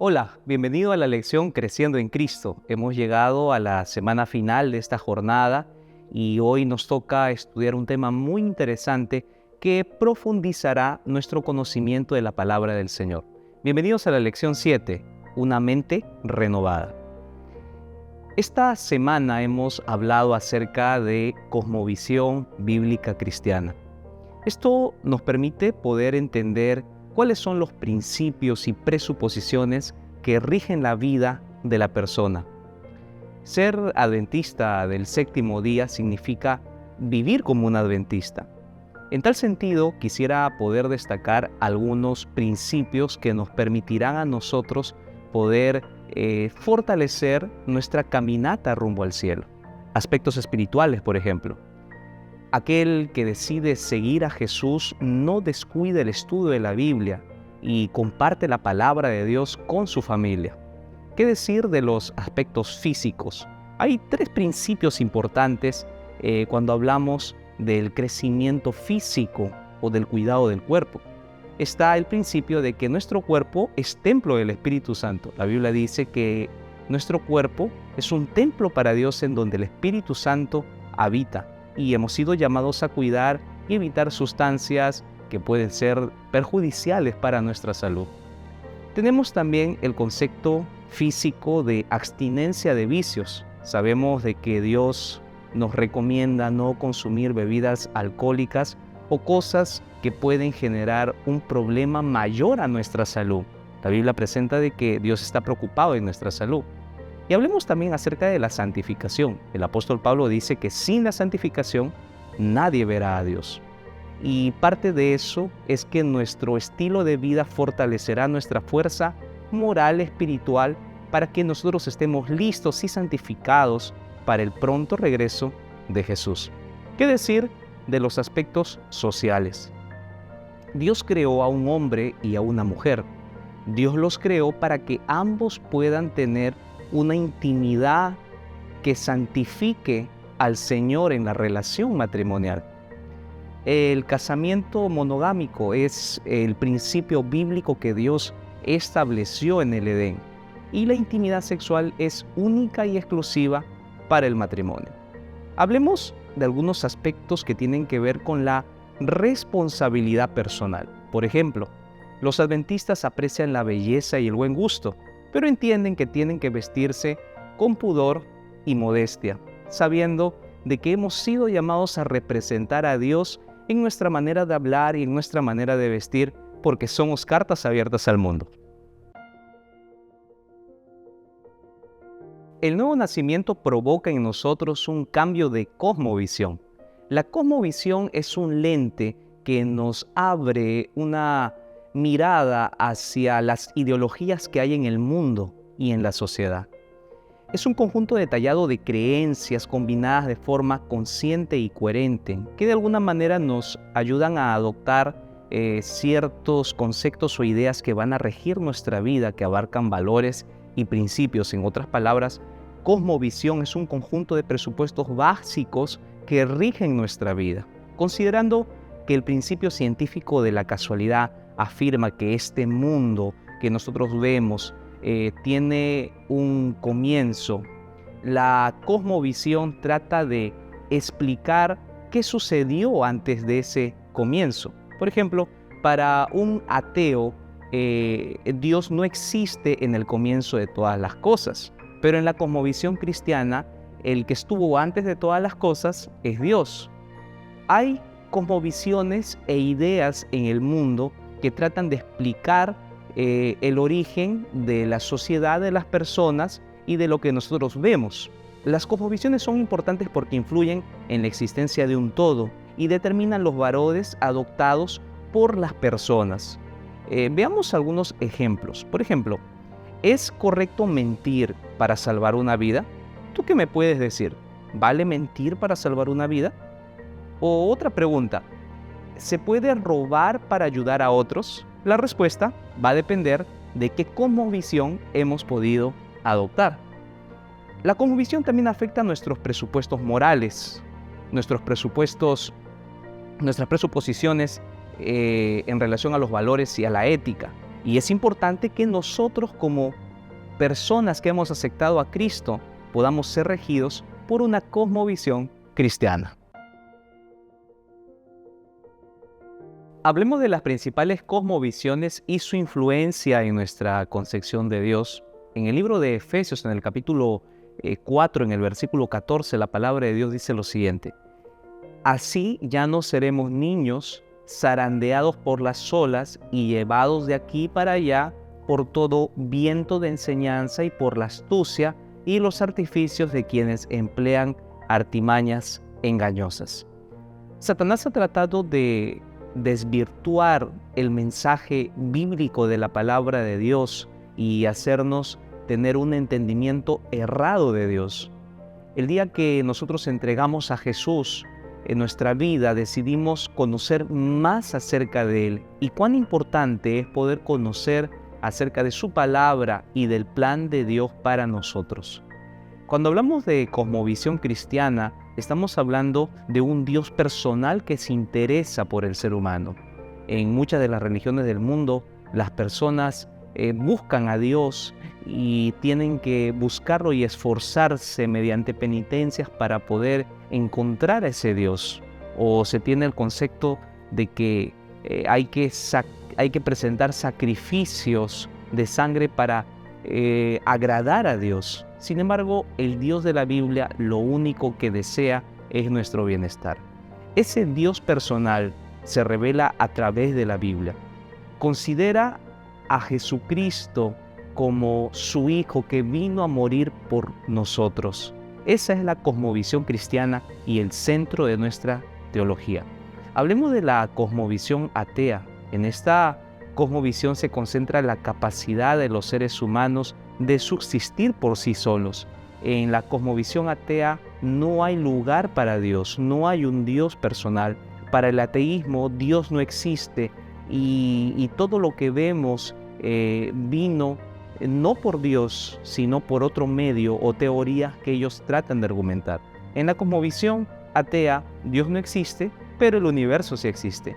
Hola, bienvenido a la lección Creciendo en Cristo. Hemos llegado a la semana final de esta jornada y hoy nos toca estudiar un tema muy interesante que profundizará nuestro conocimiento de la palabra del Señor. Bienvenidos a la lección 7, una mente renovada. Esta semana hemos hablado acerca de cosmovisión bíblica cristiana. Esto nos permite poder entender cuáles son los principios y presuposiciones que rigen la vida de la persona. Ser adventista del séptimo día significa vivir como un adventista. En tal sentido, quisiera poder destacar algunos principios que nos permitirán a nosotros poder fortalecer nuestra caminata rumbo al cielo. Aspectos espirituales, por ejemplo. Aquel que decide seguir a Jesús no descuida el estudio de la Biblia y comparte la palabra de Dios con su familia. ¿Qué decir de los aspectos físicos? Hay tres principios importantes cuando hablamos del crecimiento físico o del cuidado del cuerpo. Está el principio de que nuestro cuerpo es templo del Espíritu Santo. La Biblia dice que nuestro cuerpo es un templo para Dios en donde el Espíritu Santo habita. Y hemos sido llamados a cuidar y evitar sustancias que pueden ser perjudiciales para nuestra salud. Tenemos también el concepto físico de abstinencia de vicios. Sabemos de que Dios nos recomienda no consumir bebidas alcohólicas o cosas que pueden generar un problema mayor a nuestra salud. La Biblia presenta de que Dios está preocupado en nuestra salud. Y hablemos también acerca de la santificación. El apóstol Pablo dice que sin la santificación nadie verá a Dios. Y parte de eso es que nuestro estilo de vida fortalecerá nuestra fuerza moral, espiritual, para que nosotros estemos listos y santificados para el pronto regreso de Jesús. ¿Qué decir de los aspectos sociales? Dios creó a un hombre y a una mujer. Dios los creó para que ambos puedan tener una intimidad que santifique al Señor en la relación matrimonial. El casamiento monogámico es el principio bíblico que Dios estableció en el Edén, y la intimidad sexual es única y exclusiva para el matrimonio. Hablemos de algunos aspectos que tienen que ver con la responsabilidad personal. Por ejemplo, los adventistas aprecian la belleza y el buen gusto, pero entienden que tienen que vestirse con pudor y modestia, sabiendo de que hemos sido llamados a representar a Dios en nuestra manera de hablar y en nuestra manera de vestir, porque somos cartas abiertas al mundo. El nuevo nacimiento provoca en nosotros un cambio de cosmovisión. La cosmovisión es un lente que nos abre una mirada hacia las ideologías que hay en el mundo y en la sociedad. Es un conjunto detallado de creencias combinadas de forma consciente y coherente, que de alguna manera nos ayudan a adoptar ciertos conceptos o ideas que van a regir nuestra vida, que abarcan valores y principios. En otras palabras, cosmovisión es un conjunto de presupuestos básicos que rigen nuestra vida, considerando que el principio científico de la casualidad afirma que este mundo que nosotros vemos tiene un comienzo. La cosmovisión trata de explicar qué sucedió antes de ese comienzo. Por ejemplo, para un ateo, Dios no existe en el comienzo de todas las cosas, pero en la cosmovisión cristiana, el que estuvo antes de todas las cosas es Dios. Hay cosmovisiones e ideas en el mundo que tratan de explicar el origen de la sociedad, de las personas y de lo que nosotros vemos. Las cosmovisiones son importantes porque influyen en la existencia de un todo y determinan los valores adoptados por las personas. Veamos algunos ejemplos. Por ejemplo, ¿es correcto mentir para salvar una vida? ¿Tú qué me puedes decir? ¿Vale mentir para salvar una vida? O otra pregunta, ¿se puede robar para ayudar a otros? La respuesta va a depender de qué cosmovisión hemos podido adoptar. La cosmovisión también afecta a nuestros presupuestos morales, nuestras presuposiciones en relación a los valores y a la ética. Y es importante que nosotros como personas que hemos aceptado a Cristo podamos ser regidos por una cosmovisión cristiana. Hablemos de las principales cosmovisiones y su influencia en nuestra concepción de Dios. En el libro de Efesios, en el capítulo 4, en el versículo 14, la palabra de Dios dice lo siguiente: así ya no seremos niños zarandeados por las olas y llevados de aquí para allá por todo viento de enseñanza y por la astucia y los artificios de quienes emplean artimañas engañosas. Satanás ha tratado de desvirtuar el mensaje bíblico de la palabra de Dios y hacernos tener un entendimiento errado de Dios. El día que nosotros entregamos a Jesús en nuestra vida, decidimos conocer más acerca de Él y cuán importante es poder conocer acerca de su palabra y del plan de Dios para nosotros. Cuando hablamos de cosmovisión cristiana, estamos hablando de un Dios personal que se interesa por el ser humano. En muchas de las religiones del mundo, las personas buscan a Dios y tienen que buscarlo y esforzarse mediante penitencias para poder encontrar a ese Dios. O se tiene el concepto de que hay que presentar sacrificios de sangre para agradar a Dios. Sin embargo, el Dios de la Biblia lo único que desea es nuestro bienestar. Ese Dios personal se revela a través de la Biblia. Considera a Jesucristo como su Hijo que vino a morir por nosotros. Esa es la cosmovisión cristiana y el centro de nuestra teología. Hablemos de la cosmovisión atea. En esta cosmovisión se concentra la capacidad de los seres humanos de subsistir por sí solos. En la cosmovisión atea no hay lugar para Dios, no hay un Dios personal. Para el ateísmo, Dios no existe y todo lo que vemos vino no por Dios, sino por otro medio o teorías que ellos tratan de argumentar. En la cosmovisión atea, Dios no existe, pero el universo sí existe.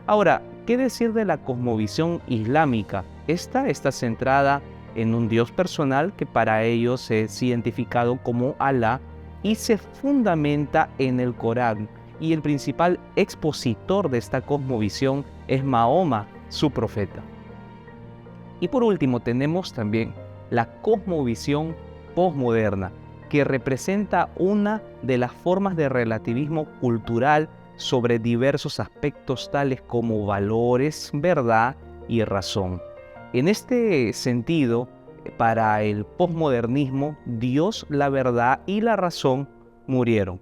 Ahora, ¿qué decir de la cosmovisión islámica? Esta está centrada en un Dios personal que para ellos es identificado como Alá y se fundamenta en el Corán. Y el principal expositor de esta cosmovisión es Mahoma, su profeta. Y por último tenemos también la cosmovisión posmoderna, que representa una de las formas de relativismo cultural sobre diversos aspectos tales como valores, verdad y razón. En este sentido, para el posmodernismo, Dios, la verdad y la razón murieron.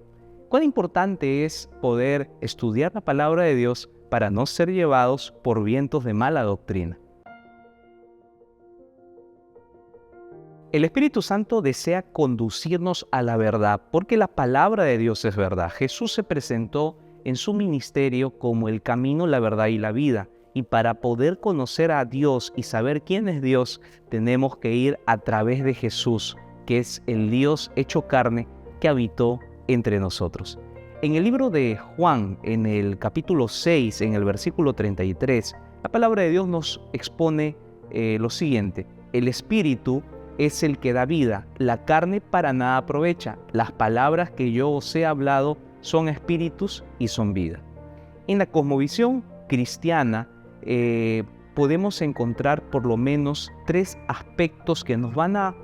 Cuán importante es poder estudiar la palabra de Dios para no ser llevados por vientos de mala doctrina. El Espíritu Santo desea conducirnos a la verdad, porque la palabra de Dios es verdad. Jesús se presentó en su ministerio como el camino, la verdad y la vida. Y para poder conocer a Dios y saber quién es Dios, tenemos que ir a través de Jesús, que es el Dios hecho carne que habitó entre nosotros. En el libro de Juan, en el capítulo 6, en el versículo 33, la palabra de Dios nos expone lo siguiente: el Espíritu es el que da vida, la carne para nada aprovecha. Las palabras que yo os he hablado son espíritus y son vida. En la cosmovisión cristiana podemos encontrar por lo menos 3 aspectos que nos van a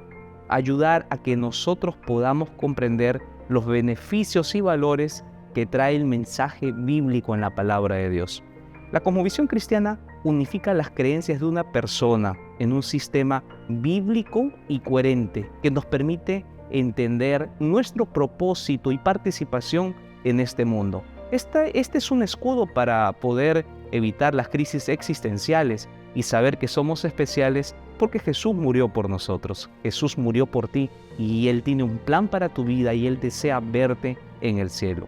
ayudar a que nosotros podamos comprender los beneficios y valores que trae el mensaje bíblico en la palabra de Dios. La cosmovisión cristiana unifica las creencias de una persona en un sistema bíblico y coherente que nos permite entender nuestro propósito y participación en este mundo. Este es un escudo para poder evitar las crisis existenciales y saber que somos especiales porque Jesús murió por nosotros. Jesús murió por ti y Él tiene un plan para tu vida y Él desea verte en el cielo.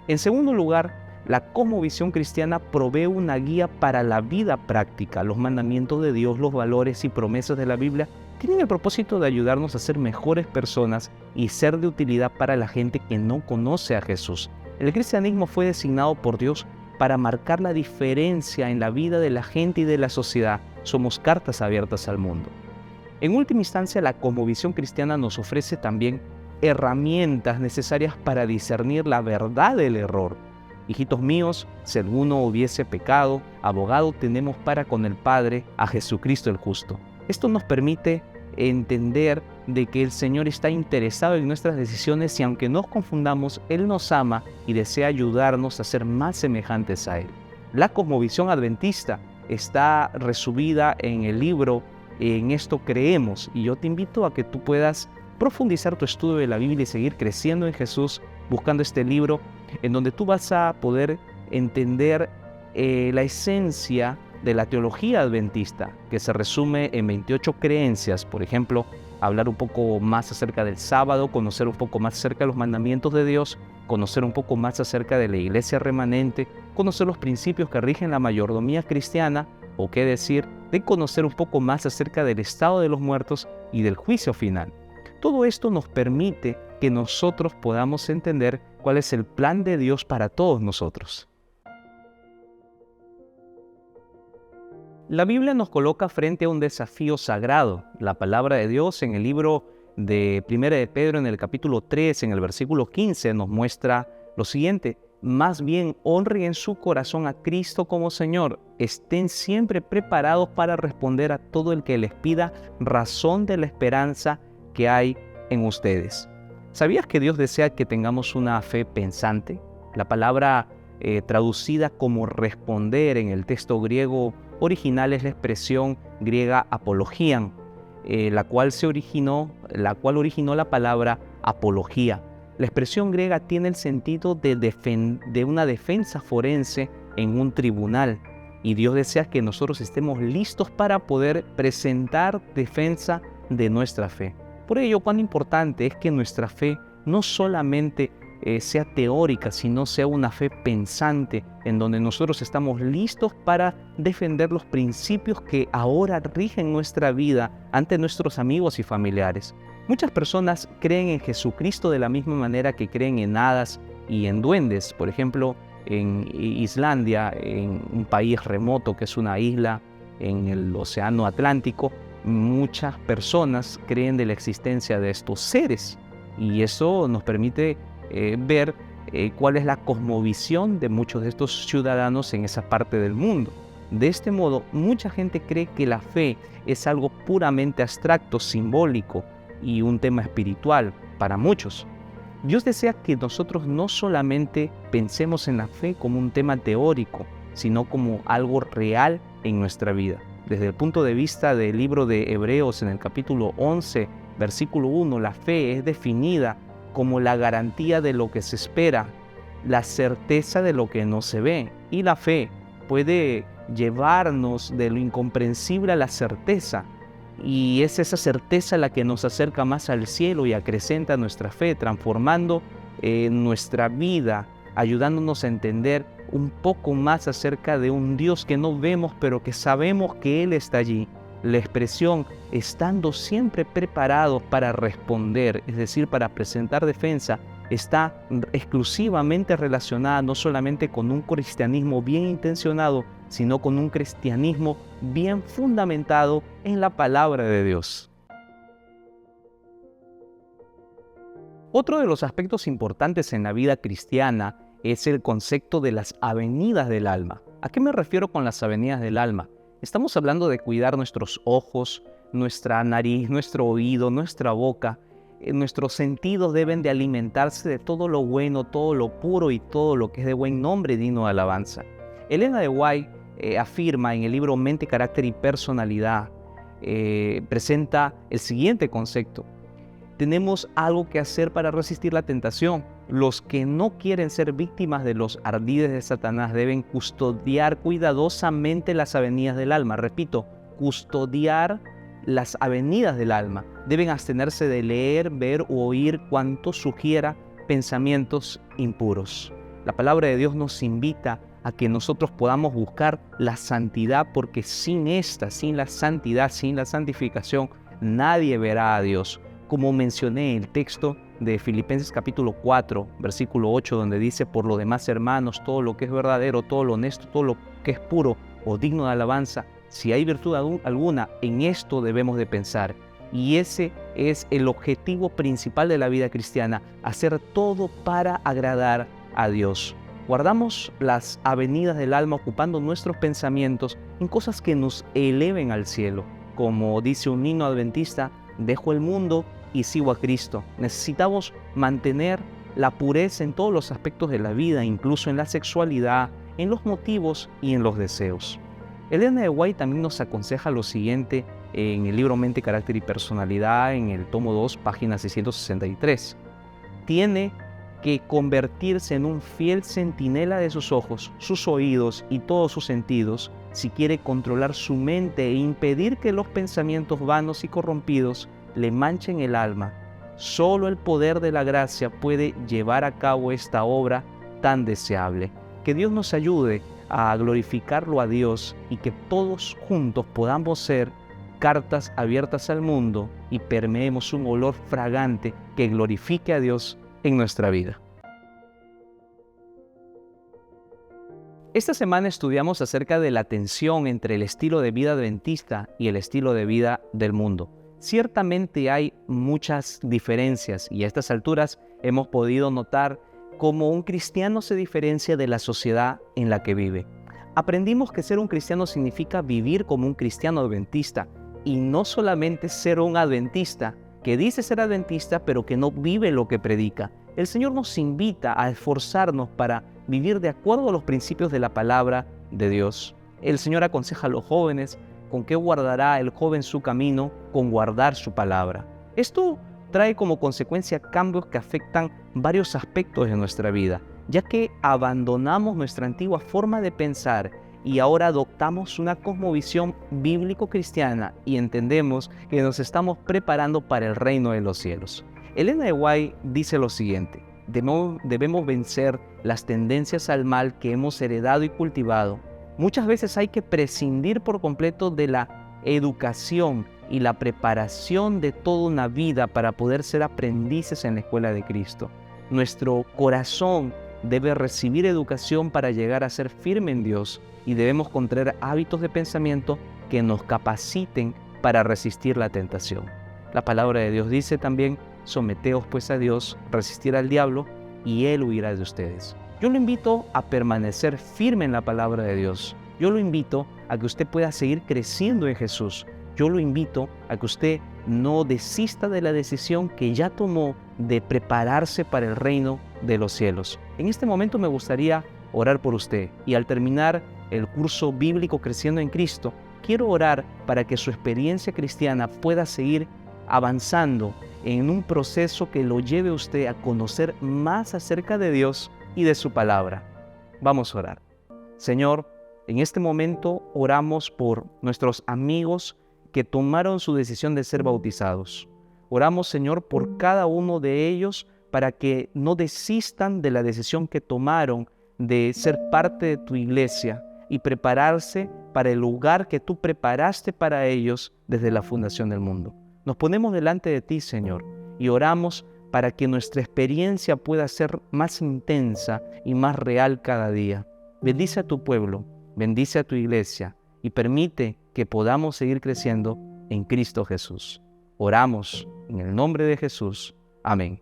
En segundo lugar, la cosmovisión cristiana provee una guía para la vida práctica. Los mandamientos de Dios, los valores y promesas de la Biblia tienen el propósito de ayudarnos a ser mejores personas y ser de utilidad para la gente que no conoce a Jesús. El cristianismo fue designado por Dios para marcar la diferencia en la vida de la gente y de la sociedad. somos cartas abiertas al mundo. En última instancia, la cosmovisión cristiana nos ofrece también herramientas necesarias para discernir la verdad del error. Hijitos míos, si alguno hubiese pecado, abogado tenemos para con el Padre, a Jesucristo el justo. Esto nos permite entender de que el Señor está interesado en nuestras decisiones y aunque nos confundamos, Él nos ama y desea ayudarnos a ser más semejantes a Él. La cosmovisión adventista está resumida en el libro En esto creemos, y yo te invito a que tú puedas profundizar tu estudio de la Biblia y seguir creciendo en Jesús buscando este libro en donde tú vas a poder entender la esencia de la teología adventista, que se resume en 28 creencias. Por ejemplo, hablar un poco más acerca del sábado, conocer un poco más acerca de los mandamientos de Dios, conocer un poco más acerca de la iglesia remanente, conocer los principios que rigen la mayordomía cristiana, o qué decir, de conocer un poco más acerca del estado de los muertos y del juicio final. Todo esto nos permite que nosotros podamos entender cuál es el plan de Dios para todos nosotros. La Biblia nos coloca frente a un desafío sagrado. La palabra de Dios en el libro de 1 de Pedro, en el capítulo 3, en el versículo 15, nos muestra lo siguiente: más bien honren en su corazón a Cristo como Señor. Estén siempre preparados para responder a todo el que les pida razón de la esperanza que hay en ustedes. ¿Sabías que Dios desea que tengamos una fe pensante? La palabra traducida como responder en el texto griego original es la expresión griega apologian, la cual originó la palabra apología. La expresión griega tiene el sentido de una defensa forense en un tribunal, y Dios desea que nosotros estemos listos para poder presentar defensa de nuestra fe. Por ello, cuán importante es que nuestra fe no solamente sea teórica, sino sea una fe pensante, en donde nosotros estamos listos para defender los principios que ahora rigen nuestra vida ante nuestros amigos y familiares. Muchas personas creen en Jesucristo de la misma manera que creen en hadas y en duendes. Por ejemplo, en Islandia, en un país remoto que es una isla en el Océano Atlántico, muchas personas creen de la existencia de estos seres, y eso nos permite ver cuál es la cosmovisión de muchos de estos ciudadanos en esa parte del mundo. De este modo, mucha gente cree que la fe es algo puramente abstracto, simbólico y un tema espiritual para muchos. Dios desea que nosotros no solamente pensemos en la fe como un tema teórico, sino como algo real en nuestra vida. Desde el punto de vista del libro de Hebreos, en el capítulo 11, versículo 1, la fe es definida como la garantía de lo que se espera, la certeza de lo que no se ve. Y la fe puede llevarnos de lo incomprensible a la certeza, y es esa certeza la que nos acerca más al cielo y acrecenta nuestra fe, transformando nuestra vida, ayudándonos a entender un poco más acerca de un Dios que no vemos, pero que sabemos que Él está allí. La expresión estando siempre preparados para responder, es decir, para presentar defensa, está exclusivamente relacionada no solamente con un cristianismo bien intencionado, sino con un cristianismo bien fundamentado en la palabra de Dios. Otro de los aspectos importantes en la vida cristiana es el concepto de las avenidas del alma. ¿A qué me refiero con las avenidas del alma? Estamos hablando de cuidar nuestros ojos, nuestra nariz, nuestro oído, nuestra boca. Nuestros sentidos deben de alimentarse de todo lo bueno, todo lo puro y todo lo que es de buen nombre y digno de alabanza. Elena de White afirma en el libro Mente, Carácter y Personalidad, presenta el siguiente concepto: tenemos algo que hacer para resistir la tentación. Los que no quieren ser víctimas de los ardides de Satanás deben custodiar cuidadosamente las avenidas del alma. Repito, custodiar las avenidas del alma. Deben abstenerse de leer, ver u oír cuanto sugiera pensamientos impuros. La palabra de Dios nos invita a que nosotros podamos buscar la santidad, porque sin la santidad, sin la santificación, nadie verá a Dios. Como mencioné en el texto de Filipenses capítulo 4, versículo 8, donde dice: por lo demás, hermanos, todo lo que es verdadero, todo lo honesto, todo lo que es puro o digno de alabanza, Si hay virtud alguna, en esto debemos de pensar. Y ese es el objetivo principal de la vida cristiana, hacer todo para agradar a Dios. Guardamos las avenidas del alma ocupando nuestros pensamientos en cosas que nos eleven al cielo. Como dice un himno adventista, dejo el mundo y sigo a Cristo. Necesitamos mantener la pureza en todos los aspectos de la vida, incluso en la sexualidad, en los motivos y en los deseos. Elena de White también nos aconseja lo siguiente en el libro Mente, Carácter y Personalidad, en el tomo 2, página 663. Tiene que convertirse en un fiel centinela de sus ojos, sus oídos y todos sus sentidos si quiere controlar su mente e impedir que los pensamientos vanos y corrompidos le manchen el alma. Solo el poder de la gracia puede llevar a cabo esta obra tan deseable. Que Dios nos ayude a glorificarlo a Dios y que todos juntos podamos ser cartas abiertas al mundo y permeemos un olor fragante que glorifique a Dios en nuestra vida. Esta semana estudiamos acerca de la tensión entre el estilo de vida adventista y el estilo de vida del mundo. Ciertamente hay muchas diferencias y a estas alturas hemos podido notar cómo un cristiano se diferencia de la sociedad en la que vive. Aprendimos que ser un cristiano significa vivir como un cristiano adventista y no solamente ser un adventista que dice ser adventista pero que no vive lo que predica. El Señor nos invita a esforzarnos para vivir de acuerdo a los principios de la palabra de Dios. El Señor aconseja a los jóvenes con qué guardará el joven su camino, con guardar su palabra. Esto trae como consecuencia cambios que afectan varios aspectos de nuestra vida, ya que abandonamos nuestra antigua forma de pensar y ahora adoptamos una cosmovisión bíblico-cristiana y entendemos que nos estamos preparando para el reino de los cielos. Elena de White dice lo siguiente: debemos vencer las tendencias al mal que hemos heredado y cultivado. Muchas veces hay que prescindir por completo de la educación y la preparación de toda una vida para poder ser aprendices en la escuela de Cristo. Nuestro corazón debe recibir educación para llegar a ser firme en Dios y debemos contraer hábitos de pensamiento que nos capaciten para resistir la tentación. La palabra de Dios dice también: someteos pues a Dios, resistir al diablo y Él huirá de ustedes. Yo lo invito a permanecer firme en la palabra de Dios. Yo lo invito a que usted pueda seguir creciendo en Jesús. Yo lo invito a que usted no desista de la decisión que ya tomó de prepararse para el reino de los cielos. En este momento me gustaría orar por usted y al terminar el curso bíblico Creciendo en Cristo, quiero orar para que su experiencia cristiana pueda seguir avanzando en un proceso que lo lleve a usted a conocer más acerca de Dios y de su palabra. Vamos a orar. Señor, en este momento oramos por nuestros amigos que tomaron su decisión de ser bautizados. Oramos, Señor, por cada uno de ellos para que no desistan de la decisión que tomaron de ser parte de tu iglesia y prepararse para el lugar que tú preparaste para ellos desde la fundación del mundo. Nos ponemos delante de ti, Señor, y oramos para que nuestra experiencia pueda ser más intensa y más real cada día. Bendice a tu pueblo, bendice a tu iglesia y permite que podamos seguir creciendo en Cristo Jesús. Oramos en el nombre de Jesús. Amén.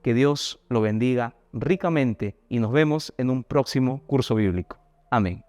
Que Dios lo bendiga ricamente y nos vemos en un próximo curso bíblico. Amén.